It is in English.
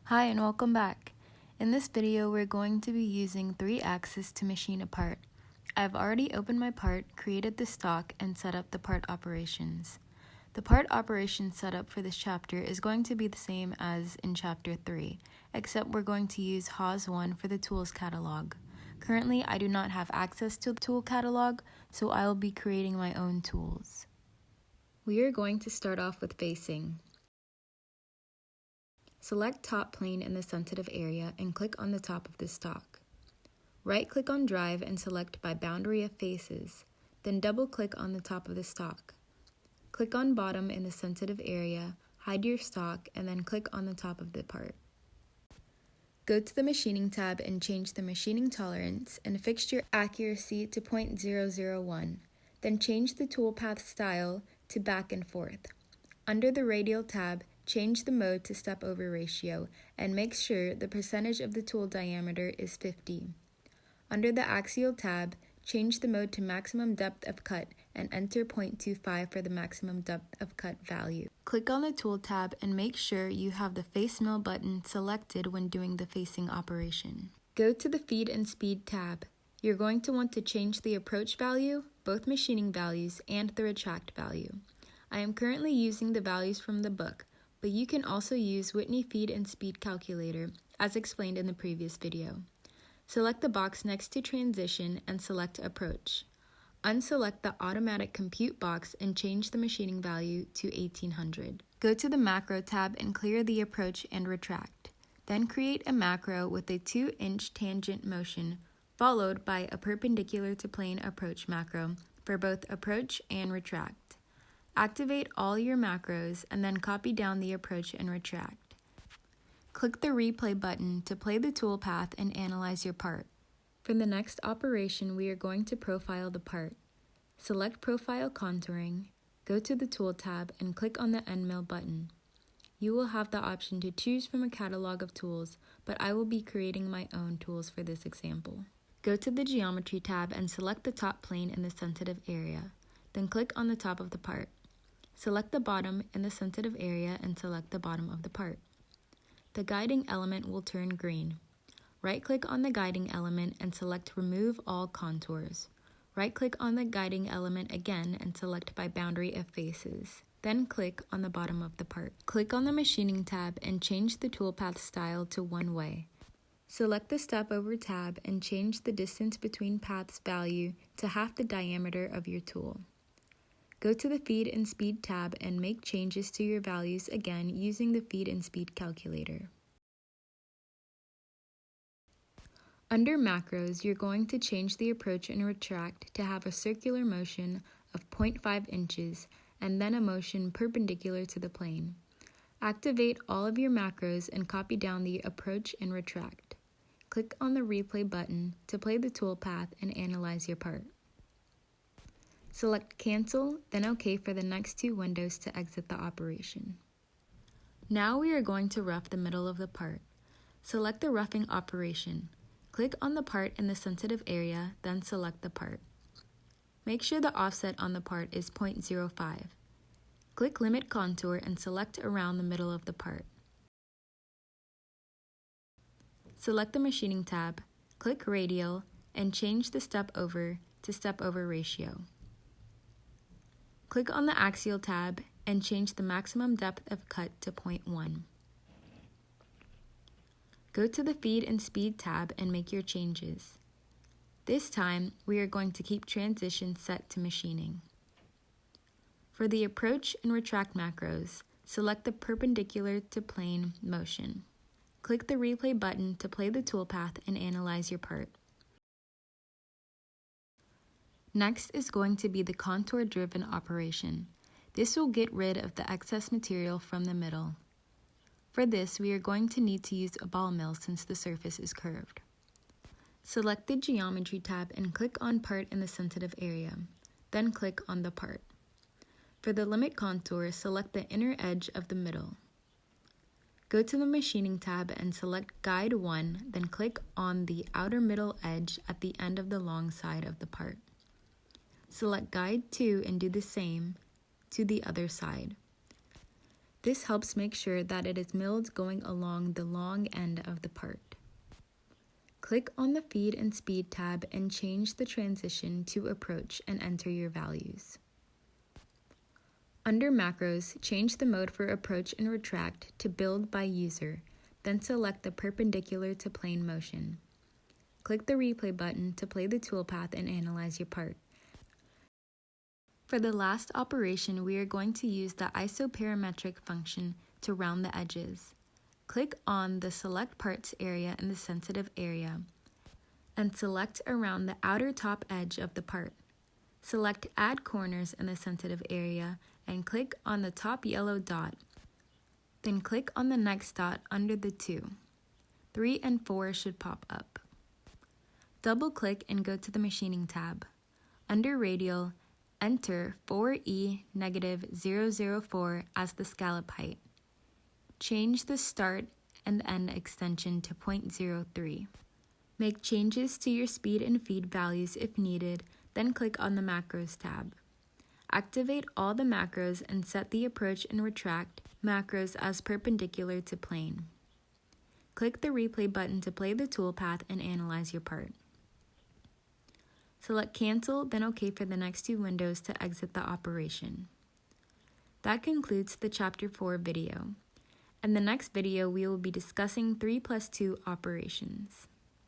Hi and welcome back. In this video, we're going to be using 3-axis to machine a part. I've already opened my part, created the stock, and set up the part operations. The part operations setup for this chapter is going to be the same as in chapter 3, except we're going to use HAWS 1 for the tools catalog. Currently, I do not have access to the tool catalog, so I will be creating my own tools. We are going to start off with facing. Select top plane in the sensitive area and click on the top of the stock. Right-click on Drive and select by boundary of faces, then double-click on the top of the stock. Click on bottom in the sensitive area, hide your stock, and then click on the top of the part. Go to the Machining tab and change the machining tolerance and fixture accuracy to 0.001. Then change the toolpath style to back and forth. Under the Radial tab, change the mode to step over ratio and make sure the percentage of the tool diameter is 50. Under the Axial tab, change the mode to maximum depth of cut and enter 0.25 for the maximum depth of cut value. Click on the Tool tab and make sure you have the Face Mill button selected when doing the facing operation. Go to the Feed and Speed tab. You're going to want to change the approach value, both machining values, and the retract value. I am currently using the values from the book, but you can also use Whitney Feed and Speed Calculator, as explained in the previous video. Select the box next to Transition and select Approach. Unselect the Automatic Compute box and change the machining value to 1800. Go to the Macro tab and clear the approach and retract. Then create a macro with a 2-inch tangent motion, followed by a perpendicular to plane approach macro for both approach and retract. Activate all your macros and then copy down the approach and retract. Click the replay button to play the toolpath and analyze your part. For the next operation, we are going to profile the part. Select Profile Contouring, go to the Tool tab and click on the End Mill button. You will have the option to choose from a catalog of tools, but I will be creating my own tools for this example. Go to the Geometry tab and select the top plane in the sensitive area. Then click on the top of the part. Select the bottom in the sensitive area and select the bottom of the part. The guiding element will turn green. Right-click on the guiding element and select Remove All Contours. Right-click on the guiding element again and select by boundary of faces. Then click on the bottom of the part. Click on the Machining tab and change the toolpath style to one way. Select the Step Over tab and change the distance between paths value to half the diameter of your tool. Go to the Feed and Speed tab and make changes to your values again using the Feed and Speed Calculator. Under Macros, you're going to change the approach and retract to have a circular motion of 0.5 inches and then a motion perpendicular to the plane. Activate all of your macros and copy down the approach and retract. Click on the Replay button to play the toolpath and analyze your part. Select Cancel, then OK for the next two windows to exit the operation. Now we are going to rough the middle of the part. Select the roughing operation. Click on the part in the sensitive area, then select the part. Make sure the offset on the part is 0.05. Click Limit Contour and select around the middle of the part. Select the Machining tab, click Radial, and change the Step Over to Step Over Ratio. Click on the Axial tab and change the maximum depth of cut to 0.1. Go to the Feed and Speed tab and make your changes. This time, we are going to keep transition set to machining. For the approach and retract macros, select the perpendicular to plane motion. Click the Replay button to play the toolpath and analyze your part. Next is going to be the contour-driven operation. This will get rid of the excess material from the middle. For this, we are going to need to use a ball mill since the surface is curved. Select the Geometry tab and click on Part in the sensitive area. Then click on the part. For the Limit Contour, select the inner edge of the middle. Go to the Machining tab and select Guide 1, then click on the outer middle edge at the end of the long side of the part. Select Guide 2 and do the same to the other side. This helps make sure that it is milled going along the long end of the part. Click on the Feed and Speed tab and change the transition to approach and enter your values. Under Macros, change the mode for approach and retract to Build by User, then select the perpendicular to plane motion. Click the Replay button to play the toolpath and analyze your part. For the last operation, we are going to use the isoparametric function to round the edges. Click on the Select Parts area in the sensitive area and select around the outer top edge of the part. Select Add Corners in the sensitive area and click on the top yellow dot. Then click on the next dot under the 2. 3 and 4 should pop up. Double-click and go to the Machining tab. Under Radial, enter 4E-004 as the scallop height. Change the start and end extension to 0.03. Make changes to your speed and feed values if needed, then click on the Macros tab. Activate all the macros and set the approach and retract macros as perpendicular to plane. Click the Replay button to play the toolpath and analyze your part. Select Cancel, then OK for the next 2 windows to exit the operation. That concludes the Chapter 4 video. In the next video, we will be discussing 3+2 operations.